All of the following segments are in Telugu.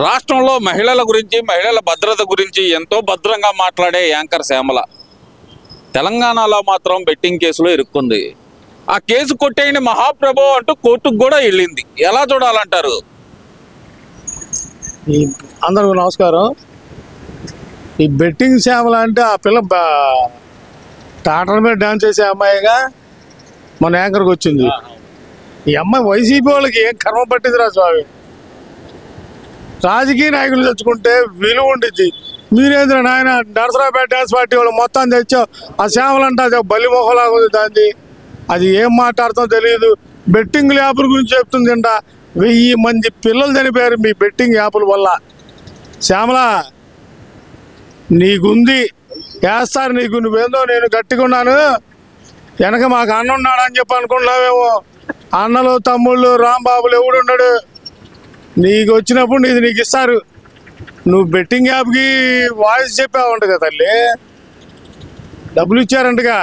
రాష్ట్రంలో మహిళల గురించి, మహిళల భద్రత గురించి ఎంతో భద్రంగా మాట్లాడే యాంకర్ శ్యామల తెలంగాణలో మాత్రం బెట్టింగ్ కేసులో ఇరుక్కుంది. ఆ కేసు కొట్టేయండి మహాప్రభు అంటూ కోర్టుకు కూడా వెళ్ళింది. ఎలా చూడాలంటారు? అందరికీ నమస్కారం. ఈ బెట్టింగ్ శ్యామల అంటే ఆ పిల్ల టాటర్ మీద డాన్స్ చేసే అమ్మాయిగా మన యాంకర్కి వచ్చింది. ఈ అమ్మాయి వైసీపీ వాళ్ళకి ఏం కర్మ పట్టిందిరా స్వామి. రాజకీయ నాయకులు తెచ్చుకుంటే విలువ ఉండిద్ది. మీరేంద్ర నాయన నరసరావుపేట డ్యాన్స్ పార్టీ వాళ్ళు మొత్తం తెచ్చావు. ఆ శ్యామల అంటే అది బలి మొహలాగా ఉంది. దాన్ని అది ఏం మాట్లాడుతుందో తెలియదు. బెట్టింగ్ యాప్ల గురించి చెప్తుంది అంట. 1000 మంది పిల్లలు చనిపోయారు మీ బెట్టింగ్ యాప్ల వల్ల. శ్యామల నీకుంది, వేస్తారు నీకు. నువ్వేందో నేను గట్టిగా ఉన్నాను, వెనక మాకు అన్న ఉన్నాడు అని చెప్పి అనుకుంటున్నావేమో. అన్నలు తమ్ముళ్ళు రాంబాబులు ఎవడున్నాడు? నీకు వచ్చినప్పుడు నీకు ఇస్తారు. నువ్వు బెట్టింగ్ యాప్కి వాయిస్ చెప్పావంట కదా తల్లి, డబ్బులు ఇచ్చారంటగా.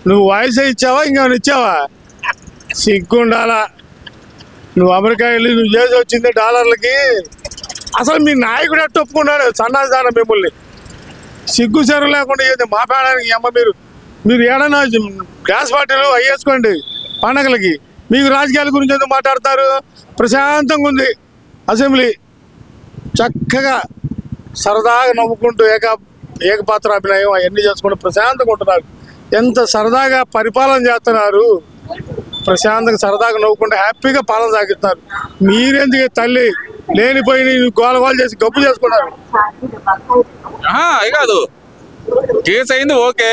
నువ్వు వాయిసే ఇచ్చావా, ఇంకేమైనా ఇచ్చావా? సిగ్గుండాలా. నువ్వు అమెరికా వెళ్ళి నువ్వు చేసి వచ్చింది డాలర్లకి. అసలు మీ నాయకుడు ఎట్టు ఒప్పుకున్నాడు సన్నాసాన మిమ్మల్ని? సిగ్గు చెరు లేకుండా ఏది మాట్లాడడానికి అమ్మ. మీరు ఏడన్నా డ్యాన్స్ పార్టీలు అయ్యేసుకోండి పండగలకి. మీకు రాజకీయాల గురించి ఎందుకు మాట్లాడతారు? ప్రశాంతంగా ఉంది అసెంబ్లీ, చక్కగా సరదాగా నవ్వుకుంటూ ఏకపాత్ర అభినయం అవన్నీ చేసుకుంటూ ప్రశాంతంగా ఉంటున్నారు. ఎంత సరదాగా పరిపాలన చేస్తున్నారు. ప్రశాంతంగా సరదాగా నవ్వుకుంటూ హ్యాపీగా పాలన సాగిస్తున్నారు. మీరెందుకు తల్లి లేనిపోయి గోలగోలు చేసి గబ్బు చేసుకున్నారు? కాదు, కేసు అయింది ఓకే,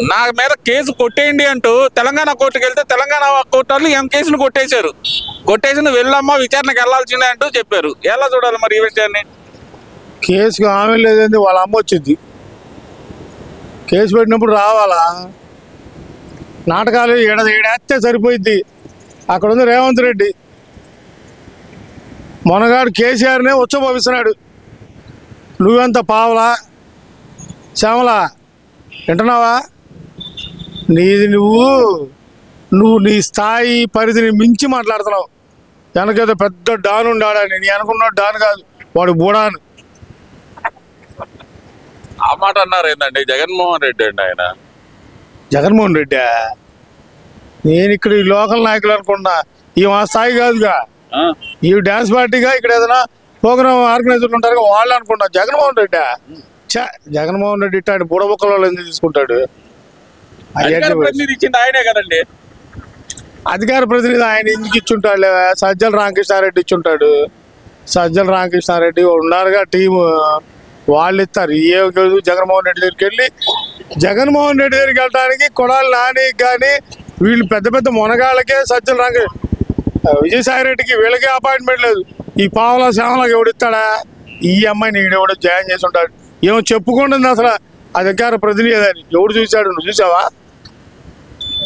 నా మీద కేసు కొట్టేయండి అంటూ తెలంగాణ కోర్టుకు వెళ్తే తెలంగాణ కోర్టు వాళ్ళు ఏం కేసును కొట్టేసింది వెళ్ళమ్మా విచారణకు వెళ్ళాల్సిందే అంటూ చెప్పారు. ఎలా చూడాలి మరి ఈ విషయాన్ని? కేసుకు ఆమె లేదండి, వాళ్ళ అమ్మ వచ్చింది. కేసు పెట్టినప్పుడు రావాలా? నాటకాలు ఏడేస్తే సరిపోయిద్ది. అక్కడ ఉంది రేవంత్ రెడ్డి, మొనగాడు కేసీఆర్నే ఉచ్చబోపిస్తున్నాడు. నువ్వెంత పావలా? శ్యామల వింటున్నావా? నువ్వు నీ స్థాయి పరిధిని మించి మాట్లాడుతున్నావు. వెనకేదో పెద్ద డాన్ ఉండాడని. నీ అనుకున్నాడు డాన్ కాదు, వాడు బూడాను. ఆ మాట అన్నారు ఏంటండి జగన్మోహన్ రెడ్డి అండి. ఆయన జగన్మోహన్ రెడ్డి నేను ఇక్కడ ఈ లోకల్ నాయకులు అనుకున్నా. ఈ మా స్థాయి కాదుగా. ఈ డ్యాన్స్ పార్టీగా ఇక్కడ ఏదైనా ప్రోగ్రామ్ ఆర్గనైజర్లు ఉంటారు వాళ్ళు అనుకుంటా. జగన్మోహన్ రెడ్డి జగన్మోహన్ రెడ్డి ఇట్టాడు బుడబుక్కల ఎందుకు తీసుకుంటాడు? ఆయనే కదండి అధికార ప్రతినిధి. ఆయన ఎందుకు ఇచ్చుంటాడు? సజ్జల రామకృష్ణారెడ్డి ఇచ్చుంటాడు. సజ్జల రామకృష్ణారెడ్డి ఉన్నారుగా టీము, వాళ్ళు ఇస్తారు. జగన్మోహన్ రెడ్డి దగ్గరికి వెళ్ళి జగన్మోహన్ రెడ్డి దగ్గరికి వెళ్ళడానికి కొడాలి నాని కానీ వీళ్ళు పెద్ద పెద్ద మొనగాళ్ళకే సజ్జల విజయసాయి రెడ్డికి వీళ్ళకే అపాయింట్మెంట్ లేదు. ఈ పావలా శ్యామలకి ఎవడిస్తాడా? ఈ అమ్మాయిని ఈడెవడో జాయిన్ చేసి ఉంటాడు. ఏమో చెప్పుకుంటుంది అసలు అధికార ప్రతినిధి అని. ఎవడు చూశాడు? నువ్వు చూసావా?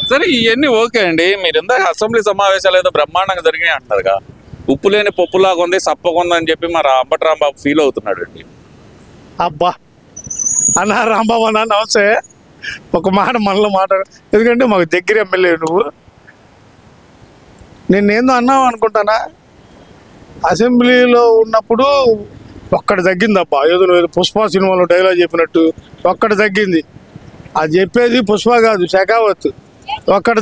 సరే ఇవన్నీ ఓకే అండి. మీరు ఇందాక అసెంబ్లీ సమావేశాలు ఏదో బ్రహ్మాండంగా జరిగినాయి అంటారుగా. ఉప్పు లేని పప్పులాగా ఉంది, సప్పకుంది అని చెప్పి మరి అంబటి రాంబాబు ఫీల్ అవుతున్నాడు అండి. అబ్బా అన్నా రాంబాబు అన్నా నమస్తే. ఒక మాట మనలో మాట్లాడు, ఎందుకంటే మాకు దగ్గర ఎమ్మెల్యే నువ్వు. నేనేందో అన్నావు అనుకుంటానా? అసెంబ్లీలో ఉన్నప్పుడు ఒక్కటి తగ్గిందబ్బా. ఏదో నువ్వు పుష్ప సినిమాలో డైలాగ్ చెప్పినట్టు ఒక్కటి తగ్గింది. అది చెప్పేది పుష్ప కాదు, శెఖావత్. ఒక్కటి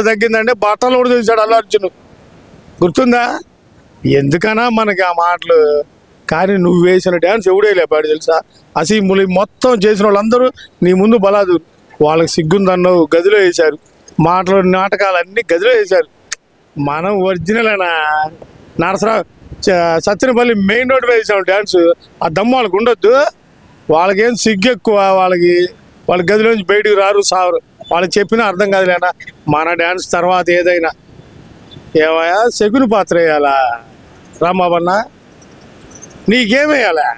తగ్గింది అంటే బట్టలు కూడా చూశాడు అల్లు అర్జున్. గుర్తుందా? ఎందుకన్నా మనకి ఆ మాటలు. కానీ నువ్వు వేసిన డ్యాన్స్ ఎవడేలేపాడు తెలుసా? అసెంబ్లీ మొత్తం చేసిన వాళ్ళందరూ నీ ముందు బలాదు. వాళ్ళకి సిగ్గుందన్నావు, గదిలో వేశారు. మాటలు నాటకాలు అన్నీ గదిలో వేశారు. మనం ఒరిజినల్ అయినా నరసరావు సత్యనపల్లి మెయిన్ రోడ్ మీద వేసాం డ్యాన్స్. ఆ దమ్ము వాళ్ళకి ఉండొద్దు. వాళ్ళకేం సిగ్గు ఎక్కువ. వాళ్ళ గదిలోంచి బయటికి రారు, సావరు. వాళ్ళకి చెప్పినా అర్థం కాదులేనా. మన డ్యాన్స్ తర్వాత ఏదైనా ఏమయ్యా శకుని పాత్ర వేయాలా రాంబాబన్నా? నీకేమేయాలా?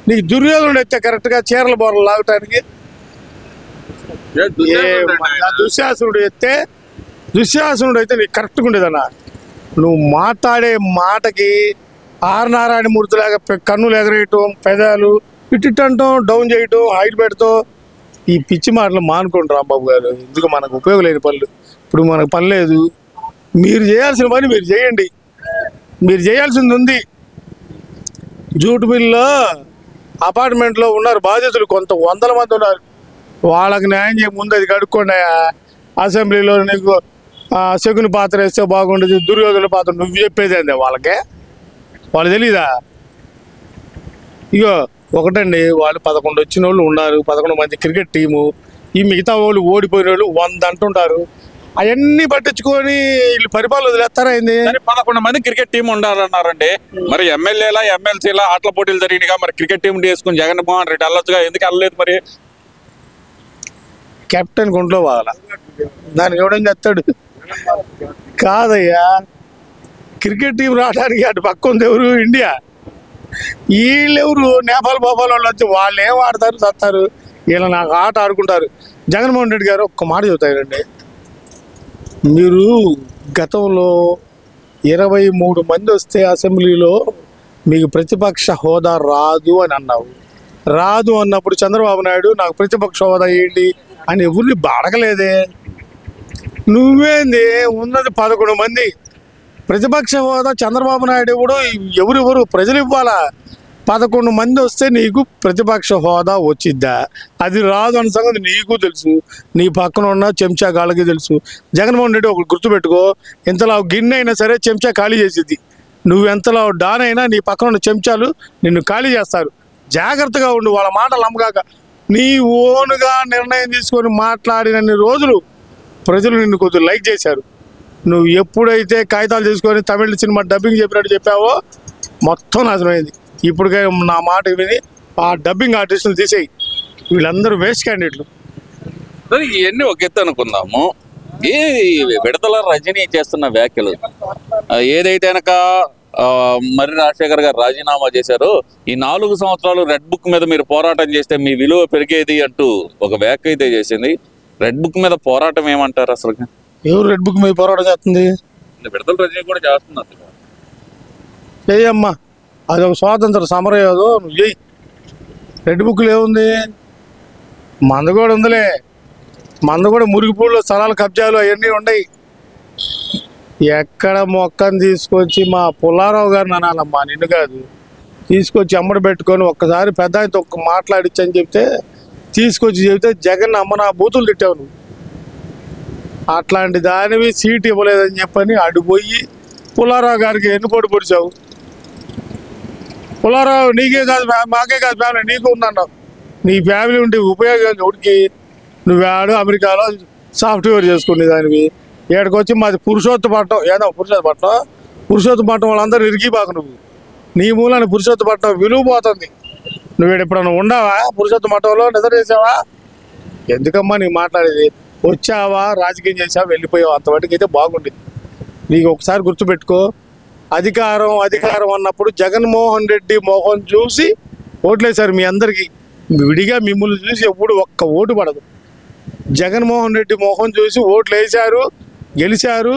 నీకు దుర్యోధనుడు అయితే కరెక్ట్గా చీరల బోర్లు లాగటానికి. దుశ్శాసనుడు అయితే నీకు కరెక్ట్గా ఉండేదన్నా. నువ్వు మాట్లాడే మాటకి ఆర్నారాయణ మూర్తిలాగా కన్నులు ఎగరేయటం, పెదాలు ఇట్టిట్టంటాం, డౌన్ చేయటం, హైట్ పెడతాం. ఈ పిచ్చి మాటలు మానుకోండి రాంబాబు గారు. ఎందుకు మనకు ఉపయోగం లేని పనులు. ఇప్పుడు మనకు పని లేదు. మీరు చేయాల్సిన పని మీరు చేయండి. మీరు చేయాల్సింది ఉంది. జూట్ మిల్లో అపార్ట్మెంట్లో ఉన్నారు బాధితులు, కొంత వందల మంది ఉన్నారు. వాళ్ళకి న్యాయం చేయ ముందు అది కడుక్కోండి. అసెంబ్లీలో నీకు శకుని పాత్ర వేస్తే బాగుండేది, దుర్యోధన పాత్ర నువ్వు చెప్పేది అండి వాళ్ళకే, వాళ్ళు తెలీదా? ఇగో ఒకటండి, వాళ్ళు 11 వచ్చిన వాళ్ళు ఉన్నారు, 11 మంది క్రికెట్ టీము. ఈ మిగతా వాళ్ళు ఓడిపోయిన వాళ్ళు 100 అంటుంటారు. అవన్నీ పట్టించుకొని వీళ్ళు పరిపాలన వదిలేస్తారా అయింది. 11 మంది క్రికెట్ టీం ఉండాలన్నారండి. మరి ఎమ్మెల్యేలా ఎమ్మెల్సీలా ఆటల పోటీలు జరిగినాయిగా, మరి క్రికెట్ టీం వేసుకుని జగన్మోహన్ రెడ్డి వెళ్ళొచ్చుగా, ఎందుకు వెళ్ళలేదు మరి? కెప్టెన్ గుంట్లో పోవాలా, దానికి ఎవడేం చేస్తాడు? కాదయ్యా, క్రికెట్ టీం రావడానికి అటు పక్క ఉంది ఎవరు? ఇండియా. వీళ్ళెవరు? నేపాల్ భోపాల్ వాళ్ళు వచ్చి వాళ్ళు ఏం ఆడతారు, చస్తారు. వీళ్ళు నాకు ఆట ఆడుకుంటారు. జగన్మోహన్ రెడ్డి గారు ఒక్క మాట చెబుతారండి, మీరు గతంలో 23 మంది వస్తే అసెంబ్లీలో మీకు ప్రతిపక్ష హోదా రాదు అని అన్నావు. రాదు అన్నప్పుడు చంద్రబాబు నాయుడు నాకు ప్రతిపక్ష హోదా ఏంటి అని ఎవరిని అడగలేదే. నువ్వేంది, ఉన్నది 11 మంది. ప్రతిపక్ష హోదా చంద్రబాబు నాయుడు ఎవరు ప్రజలు ఇవ్వాలా? 11 మంది వస్తే నీకు ప్రతిపక్ష హోదా వచ్చిద్దా? అది రాదు అన్న సంగతి నీకు తెలుసు, నీ పక్కన ఉన్న చెంచా గాళ్ళకి తెలుసు. జగన్మోహన్ రెడ్డి ఒకటి గుర్తుపెట్టుకో, ఇంతలా గిన్నె అయినా సరే చెంచా ఖాళీ చేసిద్ది. నువ్వు ఎంతలా డాన్ అయినా నీ పక్కన ఉన్న చెంచాలు నిన్ను ఖాళీ చేస్తారు. జాగ్రత్తగా ఉండు, వాళ్ళ మాటలు నమ్మగాక. నీ ఓనుగా నిర్ణయం తీసుకొని మాట్లాడినన్ని రోజులు ప్రజలు నిన్ను కొద్దిగా లైక్ చేశారు. నువ్వు ఎప్పుడైతే కాగితాలు తీసుకొని తమిళ సినిమా డబ్బింగ్ చెప్పినట్టు చెప్పావో మొత్తం నాశనమైంది. ఇప్పటికే నా మాట విని ఆ డబ్బింగ్ ఆర్టిస్టులు తీసేయి, వీళ్ళందరూ వేస్ట్ క్యాండిడేట్లు. ఇవన్నీ ఒక ఎత్తు అనుకుందాము. ఏ విడతల రజనీ చేస్తున్న వ్యాఖ్యలు ఏదైతే కనుక మర్రి రాజశేఖర్ గారు రాజీనామా చేశారో, ఈ 4 సంవత్సరాలు రెడ్ బుక్ మీద మీరు పోరాటం చేస్తే మీ విలువ పెరిగేది అంటూ ఒక వ్యాఖ్య అయితే చేసింది. రెడ్ బుక్ మీద పోరాటం ఏమంటారు అసలు? ఎవరు రెడ్ బుక్ మీద పోరాటం చేస్తుంది? విడతల రజనీ కూడా చేస్తున్నారు. చెయ్యమ్మా, అది ఒక స్వాతంత్ర సమరయోధం, నువ్వు చెయ్యి. రెడ్ బుక్లు ఏముంది? మంద కూడా ఉందిలే, మంద కూడా మురిగిపూడిలో స్థలాలు కబ్జాలు అవన్నీ ఉన్నాయి. ఎక్కడ మొక్కను తీసుకొచ్చి మా పుల్లారావు గారిని అనాలమ్మా, నిన్ను కాదు, తీసుకొచ్చి అమ్మడి పెట్టుకొని ఒక్కసారి పెద్ద ఆయనతో ఒక్క మాట్లాడిచ్చని చెప్తే తీసుకొచ్చి చెబితే జగన్ అమ్మ నా బూతులు తిట్టావు నువ్వు. అట్లాంటి దానివి సీట్ ఇవ్వలేదని చెప్పని అడిపోయి పుల్లారావు గారికి ఎన్నుపోటు పొడిచావు. పుల్లారావు నీకే కాదు, మాకే కాదు ఫ్యామిలీ, నీకు ఉందన్నావు. నీ ఫ్యామిలీ ఉంటే ఉపయోగం ఉడికి నువ్వేడు అమెరికాలో సాఫ్ట్వేర్ చేసుకునే దానివి. ఏడకి వచ్చి మాది పురుషోత్తపట్నం, ఏదో పురుషోత్తపట్నం వాళ్ళందరూ ఇరిగిపోక నువ్వు. నీ మూలాన్ని పురుషోత్తపట్నం విలువ పోతుంది. నువ్వు ఎప్పుడన్నా ఉండవా పురుషోత్తపట్నంలో? నిద్ర చేసావా? ఎందుకమ్మా నీ మాట్లాడేది? వచ్చావా, రాజకీయం చేసావా, వెళ్ళిపోయావు, అంతవరకు అయితే బాగుండేది. నీకు ఒకసారి గుర్తుపెట్టుకో, అధికారం అన్నప్పుడు జగన్మోహన్ రెడ్డి మోహన్ చూసి ఓట్లేశారు మీ అందరికీ. విడిగా మిమ్మల్ని చూసి ఎప్పుడు ఒక్క ఓటు పడదు. జగన్మోహన్ రెడ్డి మోహన్ చూసి ఓట్లు వేశారు, గెలిచారు,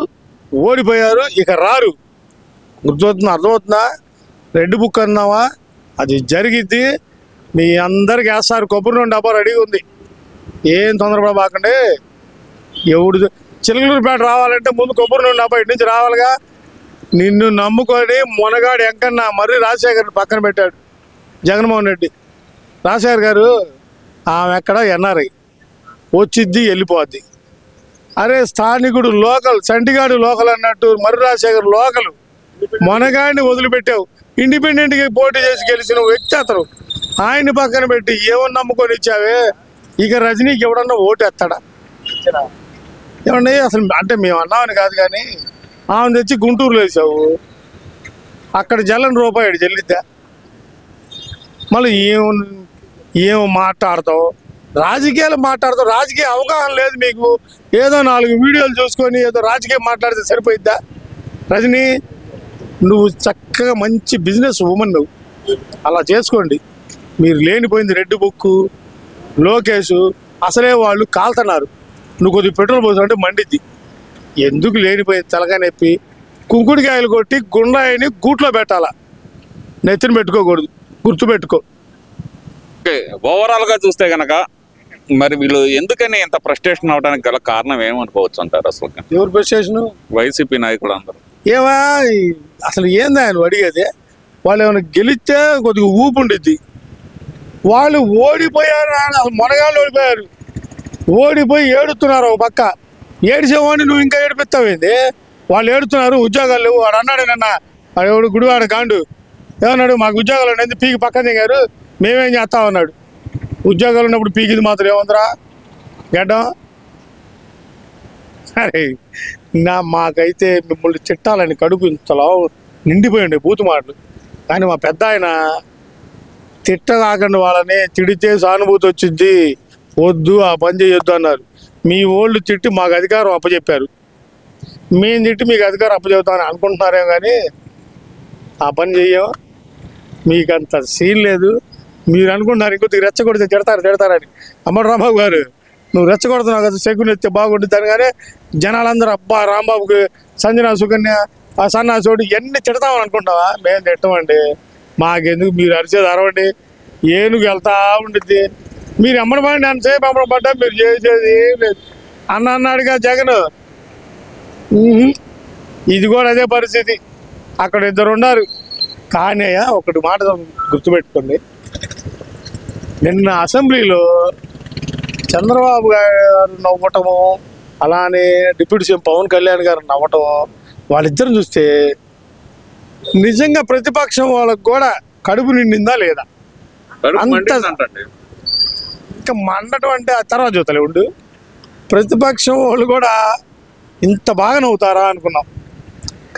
ఓడిపోయారు, ఇక రారు. గుర్తవుతుందా? అర్థమవుతుందా? రెడ్ బుక్ అన్నావా, అది జరిగిద్ది. మీ అందరికి వేస్తారు. కొబ్బరి నూనె డబ్బా రెడీగా ఉంది, ఏం తొందరపడబాకండి. ఎవడు చిలకలూరుపేట రావాలంటే ముందు కొబ్బరి నూనె డబ్బా ఇటు నుంచి రావాలిగా. నిన్ను నమ్ముకొని మొనగాడు ఎంకన్నా మర్రి రాజశేఖర్ పక్కన పెట్టాడు జగన్మోహన్ రెడ్డి. రాజశేఖర్ గారు ఆమె ఎక్కడ ఎన్ఆర్ఐ, వచ్చిద్ది వెళ్ళిపోద్ది. అరే స్థానికుడు లోకల్, చంటిగాడు లోకల్ అన్నట్టు మర్రి రాజశేఖర్ లోకల్. మొనగాడిని వదిలిపెట్టావు. ఇండిపెండెంట్గా పోటీ చేసి గెలిచిన వ్యక్తి అతను. ఆయన్ని పక్కన పెట్టి ఏమన్నా నమ్ముకొని ఇచ్చావే. ఇక రజనీకి ఎవడన్నా ఓటు ఎత్తాడా? ఏమండి అసలు అంటే మేము అన్నామని కాదు, కానీ ఆమె తెచ్చి గుంటూరులో వేసావు. అక్కడ ₹1 చెల్లిద్దా? మళ్ళీ ఏం మాట్లాడతావు? రాజకీయాలు మాట్లాడతావు. రాజకీయ అవగాహన లేదు మీకు. ఏదో 4 వీడియోలు చూసుకొని ఏదో రాజకీయం మాట్లాడితే సరిపోయిద్దా? రజనీ, నువ్వు చక్కగా మంచి బిజినెస్ ఉమెన్, నువ్వు అలా చేసుకోండి. మీరు లేనిపోయింది రెడ్ బుక్, లోకేష్ అసలే వాళ్ళు కాలుతున్నారు. నువ్వు కొద్దిగా పెట్రోల్ పోసావంటే మండిద్ది. ఎందుకు లేనిపోయింది తలగా నొప్పి? కుంకుడికాయలు కొట్టి గుండాయిని గూట్లో పెట్టాలా, నెత్తిని పెట్టుకోకూడదు. గుర్తుపెట్టుకో. ఓవరాల్ గా చూస్తే గనక మరి వీళ్ళు ఎందుకని ఇంత ఫ్రస్ట్రేషన్ అవడానికి గల కారణం ఏమనుకోవచ్చు అంటారు అసలు? ఎవరు ఫ్రస్ట్రేషన్? వైసీపీ నాయకులు అందరూ. ఏవా అసలు ఏందా నువ్వు అడిగేది? వాళ్ళు ఏమైనా గెలిస్తే కొద్దిగా ఊపు ఉండిద్ది. వాళ్ళు ఓడిపోయారు, అసలు మొనగాళ్ళు ఓడిపోయారు. ఓడిపోయి ఏడుతున్నారు. ఒక పక్క ఏడిసేవాడిని నువ్వు ఇంకా ఏడిపిస్తావేంది? వాళ్ళు ఏడుతున్నారు, ఉద్యోగాలు లేవు. వాడు అన్నాడు నిన్న, వాడు గుడివాడు కాండు ఏమన్నాడు, మాకు ఉద్యోగాలు ఉండేది పీకి పక్కన దిగారు, మేమేం చేస్తామన్నాడు. ఉద్యోగాలు ఉన్నప్పుడు పీకిది మాత్రం ఏముందిరా గడ్డం? సరే మాకైతే మిమ్మల్ని తిట్టాలని కడుపు ఇంతలో నిండిపోయింది బూతు మాటలు. కానీ మా పెద్ద ఆయన తిట్టకాకండి, వాళ్ళని తిడితే సానుభూతి వచ్చింది, వద్దు ఆ పని చేయొద్దు అన్నారు. మీ ఓళ్ళు తిట్టి మాకు అధికారం అప్పచెప్పారు, మేము తిట్టి మీకు అధికారం అప్పచెప్తామని అనుకుంటున్నారేమో, కానీ ఆ పని చెయ్యం. మీకు అంత సీన్ లేదు. మీరు అనుకుంటున్నారు ఇంకొద్దిగా రెచ్చగొడితే తిడతారని. అమ్మడు రాంబాబు గారు, నువ్వు రెచ్చగొడుతున్నావు కదా, సెగ్గుని ఎత్తే బాగుంటుంది అనగానే జనాలందరూ అబ్బా రాంబాబుకి సంజన సుకన్య ఆ సన్నాసోడు ఇవన్నీ తిడతామని అనుకుంటావా? మేము తిట్టమండి, మాకెందుకు, మీరు అరిచేది అరవండి, ఏనుగు వెళ్తా ఉండిద్ది. మీరు అమ్మడమండి అంతసేపు అమ్మడపడ్డా మీరు చేసేది ఏం లేదు అన్నాడుగా జగన్. ఇది కూడా అదే పరిస్థితి. అక్కడ ఇద్దరు ఉన్నారు. కానీ ఒకటి మాట గుర్తుపెట్టుకోండి, నిన్న అసెంబ్లీలో చంద్రబాబు గారు నవ్వటము, అలానే డిప్యూటీ సీఎం పవన్ కళ్యాణ్ గారు నవ్వటం, వాళ్ళిద్దరు చూస్తే నిజంగా ప్రతిపక్షం వాళ్ళకు కూడా కడుపు నిండిందా లేదా? అంత ఇంకా మండటం అంటే ఆ తర్వాత చూతలే ఉండు. ప్రతిపక్షం వాళ్ళు కూడా ఇంత బాగా నవ్వుతారా అనుకున్నాం.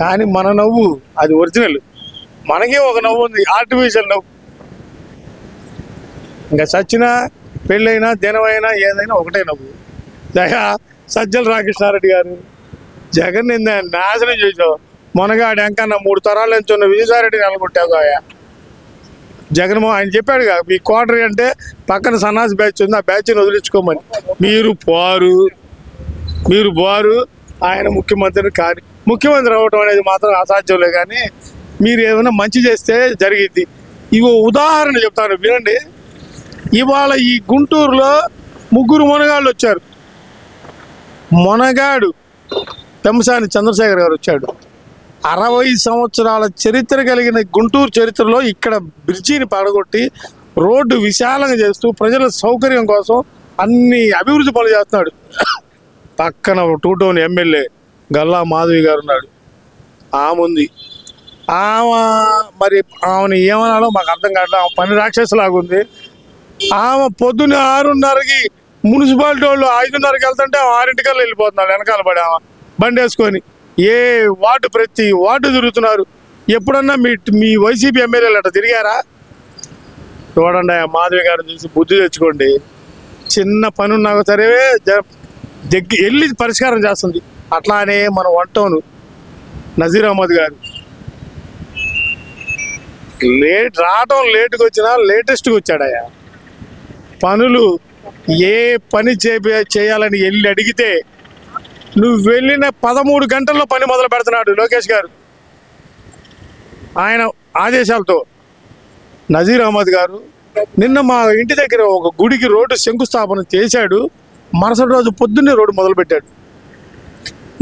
కానీ మన నవ్వు అది ఒరిజినల్. మనకే ఒక నవ్వు ఉంది, ఆర్టిఫిషియల్ నవ్వు. ఇంకా సచ్చినా పెళ్ళైనా దినమైనా ఏదైనా ఒకటే నవ్వు. సజ్జల రామకృష్ణారెడ్డి గారు జగన్ నాశనం చేసావు. మొనగాడు ఎంకన్నా 3 తరాల నుంచి ఉన్న విజయసాయిరెడ్డి నిలబొట్టావు. జగన్మోహన్ ఆయన చెప్పాడుగా, మీ క్వార్టరీ అంటే పక్కన సన్నాసి బ్యాచ్ ఉంది, ఆ బ్యాచ్ని వదిలించుకోమని. మీరు బారు ఆయన ముఖ్యమంత్రిని కానీ, ముఖ్యమంత్రి అవ్వటం అనేది మాత్రం అసాధ్యంలే. కానీ మీరు ఏమైనా మంచి చేస్తే జరిగిద్ది. ఇవో ఉదాహరణ చెప్తాను వినండి. ఇవాళ ఈ గుంటూరులో 3 మొనగాళ్ళు వచ్చారు. మొనగాడు పెంసాని చంద్రశేఖర్ గారు వచ్చాడు. 60 సంవత్సరాల చరిత్ర కలిగిన గుంటూరు చరిత్రలో ఇక్కడ బ్రిడ్జిని పడగొట్టి రోడ్డు విశాలంగా చేస్తూ ప్రజల సౌకర్యం కోసం అన్ని అభివృద్ధి పనులు చేస్తున్నాడు. పక్కన 2 టౌన్ ఎమ్మెల్యే గల్లా మాధవి గారు ఉన్నాడు. ఆమె ఉంది. మరి ఆమెను ఏమనాలో మాకు అర్థం కావట్లేదు. ఆమె పని రాక్షసులాగా ఉంది. ఆమె పొద్దున్న 6:30కి మున్సిపాలిటీ వాళ్ళు 5:30కి వెళ్తుంటే 6:00కల్లా వెళ్ళిపోతున్నాడు వెనకాల పడి ఆమె బండి వేసుకొని. ప్రతి వార్డు తిరుగుతున్నారు. ఎప్పుడన్నా మీ వైసీపీ ఎమ్మెల్యేలు అట్లా తిరిగారా? చూడండి, మాధవి గారిని చూసి బుద్ధి తెచ్చుకోండి. చిన్న పని ఉన్నా సరే వెళ్ళి పరిష్కారం చేస్తుంది. అట్లానే మన వంటోను నజీర్ అహ్మద్ గారు రావటం లేటుగా వచ్చినా లేటెస్ట్గా వచ్చాడయ్యా. పనులు ఏ పని చేయాలని వెళ్ళి అడిగితే నువ్వు వెళ్ళిన 13 గంటల్లో పని మొదలు పెడుతున్నాడు లోకేష్ గారు ఆయన ఆదేశాలతో. నజీర్ అహ్మద్ గారు నిన్న మా ఇంటి దగ్గర ఒక గుడికి రోడ్డు శంకుస్థాపన చేశాడు. మరుసటి రోజు పొద్దున్నే రోడ్డు మొదలుపెట్టాడు.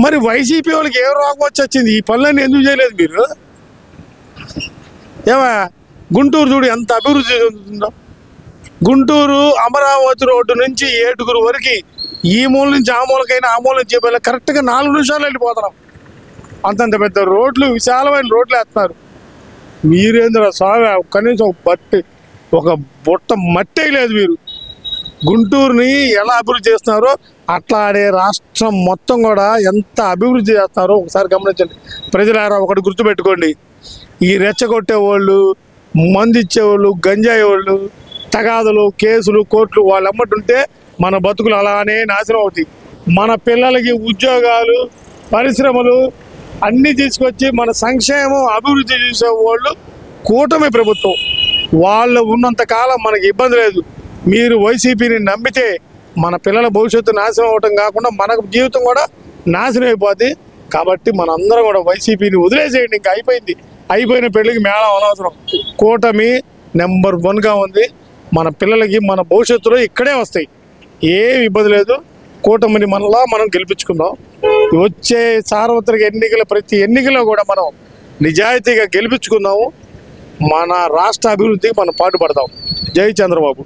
మరి వైసీపీ వాళ్ళకి ఏ రోగం వచ్చింది? ఈ పనులన్నీ ఎందుకు చేయలేదు మీరు? గుంటూరు చూడు ఎంత అభివృద్ధి చెందుతుందో. గుంటూరు అమరావతి రోడ్డు నుంచి ఏటుగురు వరకు ఈ మూల నుంచి ఆ మూలకైనా ఆ మూల నుంచి కరెక్ట్గా 4 నిమిషాలు వెళ్ళిపోతున్నాం. అంతంత పెద్ద రోడ్లు, విశాలమైన రోడ్లు వేస్తున్నారు. మీరేంద్ర స్వామి కనీసం ఒక బుట్ట మట్టి లేదు. మీరు గుంటూరుని ఎలా అభివృద్ధి చేస్తున్నారో అట్లానే రాష్ట్రం మొత్తం కూడా ఎంత అభివృద్ధి చేస్తున్నారో ఒకసారి గమనించండి. ప్రజలారా ఒకటి గుర్తుపెట్టుకోండి, ఈ రెచ్చగొట్టే వాళ్ళు, మందు ఇచ్చేవాళ్ళు, గంజాయి వాళ్ళు, తగాదులు, కేసులు, కోర్టులు వాళ్ళు అమ్మటుంటే మన బతుకులు అలానే నాశనం అవుతాయి. మన పిల్లలకి ఉద్యోగాలు, పరిశ్రమలు అన్నీ తీసుకొచ్చి మన సంక్షేమం, అభివృద్ధి చేసేవాళ్ళు కూటమి ప్రభుత్వం. వాళ్ళు ఉన్నంతకాలం మనకి ఇబ్బంది లేదు. మీరు వైసీపీని నమ్మితే మన పిల్లల భవిష్యత్తు నాశనం అవటం కాకుండా మన జీవితం కూడా నాశనం అయిపోద్ది. కాబట్టి మనందరం కూడా వైసీపీని వదిలేసేయండి. ఇంకా అయిపోయిన పెళ్ళికి మేళం అనవసరం. కూటమి నెంబర్ 1గా ఉంది. మన పిల్లలకి మన భవిష్యత్తులో ఇక్కడే వస్తాయి. ఏం ఇబ్బంది లేదు. కూటమిని మనం గెలిపించుకుందాం. వచ్చే సార్వత్రిక ఎన్నికల ప్రతి ఎన్నికలో కూడా మనం నిజాయితీగా గెలిపించుకుందాము. మన రాష్ట్ర అభివృద్ధికి మనం పాటుపడదాం. జై చంద్రబాబు.